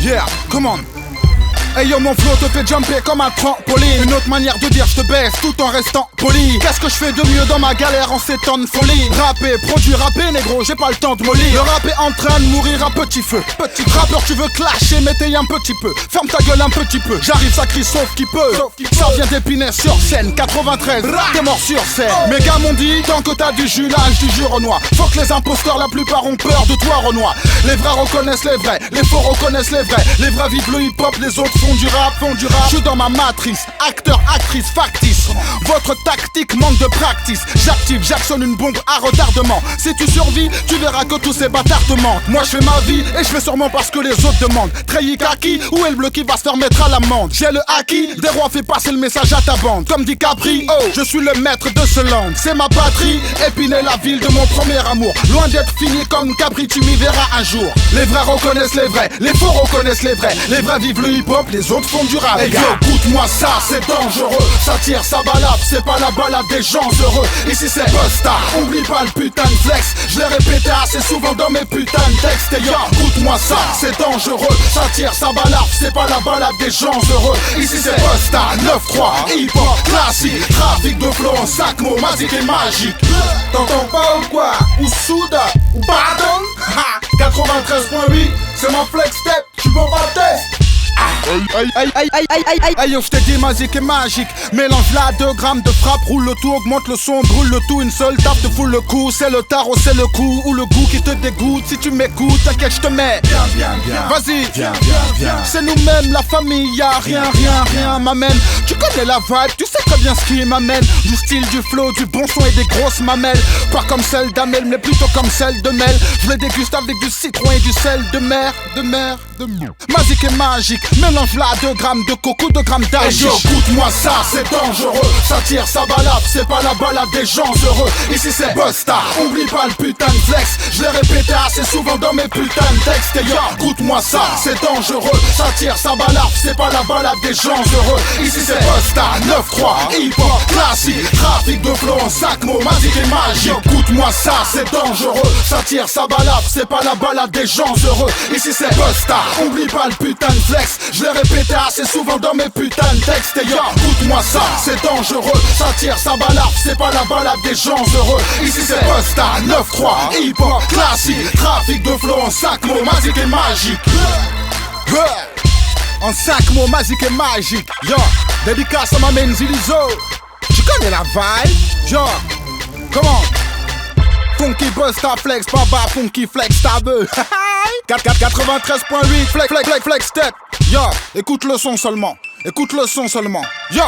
Yeah, come on. Hey yo, mon flow te fait jumper comme un trampoline. Une autre manière de dire je te baisse tout en restant poli. Qu'est-ce que je fais de mieux dans ma galère en ces temps de folie? Rapper, produit, rapper négro, j'ai pas le temps de mollir. Le rap est en train de mourir à petit feu. Petit rappeur, tu veux clasher, mais t'es un petit peu. Ferme ta gueule un petit peu, j'arrive, ça crie sauf qui peut. Ça vient d'Épinay sur scène, 93, t'es mort sur scène. Mes gars m'ont dit, tant que t'as du jus là, je du jus Renoir. Faut que les imposteurs, la plupart ont peur de toi Renoir. Les vrais reconnaissent les vrais, les faux reconnaissent les vrais. Les vrais vivent le hip-hop, les autres font du rap, je suis dans ma matrice, acteur, actrice, factice. Votre tactique manque de practice. J'active, j'actionne une bombe à retardement. Si tu survis, tu verras que tous ces bâtards te mentent. Moi je fais ma vie et je fais sûrement parce que les autres demandent. Treillis kaki, où est le bleu qui va se faire mettre à l'amende? J'ai le haki, des rois fait passer le message à ta bande. Comme dit Capri, oh, je suis le maître de ce land. C'est ma patrie, Épinay la ville de mon premier amour. Loin d'être fini comme Capri, tu m'y verras un jour. Les vrais reconnaissent les vrais, les faux reconnaissent les vrais. Les vrais vivent le hip-hop, les autres font du rap. Hey yo, écoute-moi ça, c'est dangereux. Ça tire, ça balade, c'est pas la balade des gens heureux. Ici c'est Busta, oublie pas le putain de flex. Je l'ai répété assez souvent dans mes putains de textes. Hey yo, écoute-moi ça, c'est dangereux. Ça tire, ça balade, c'est pas la balade des gens heureux. Ici c'est Busta, 9-3, hip-hop, classique. Trafic de flow en sac, mots, magique et magique. T'entends pas ou quoi? Ou souda, ou pardon? 93.8, c'est mon flex step, tu m'en test. Aïe yo, j't'ai dit magique et magique. Mélange là 2 grammes de frappe, roule le tout, augmente le son, brûle le tout. Une seule tape te fout le coup, c'est le tarot, c'est le coup. Ou le goût qui te dégoûte, si tu m'écoutes, t'inquiète j'te mets. Vas-y, c'est nous-mêmes, la famille, y'a rien m'amène. Tu connais la vibe, tu sais très bien ce qui m'amène. Du style, du flow, du bon son et des grosses mamelles. Pas comme celle d'Amel, mais plutôt comme celle de Mel. Je les déguste avec du citron et du sel de mer. Magique et magique, mélange là 2 grammes de coco, 2 grammes d'âge. Hey, écoute-moi ça, c'est dangereux. Ça tire, ça balade, c'est pas la balade des gens heureux. Ici c'est Busta, oublie pas le putain de flex. Je l'ai répété assez souvent dans mes putains de textes. Hey, yo, écoute-moi ça, c'est dangereux. Ça tire, ça balade, c'est pas la balade des gens heureux. Ici c'est Busta, 9-3, hip-hop, classique. Trafic de flow en sac, mots, magique et magique. Écoute-moi ça, c'est dangereux. Ça tire, ça balade, c'est pas la balade des gens heureux. Ici c'est Busta, oublie pas le putain de flex. Je l'ai répété assez souvent dans mes putains de textes. Et yo, écoute-moi ça, c'est dangereux. Ça tire, ça balade, c'est pas la balade des gens heureux. Ici c'est Busta, 9-3, hip-hop, classique. Trafic de flow en sac, mots, magique et magique. En sac, mots, magique et magique. Yo, dédicace à ma main Zilizo. Tu connais la vibe? Yo, comment? Funky Busta flex, baba funky flex ta beuh. 93.8 flex step. Yo, écoute le son seulement. Yo.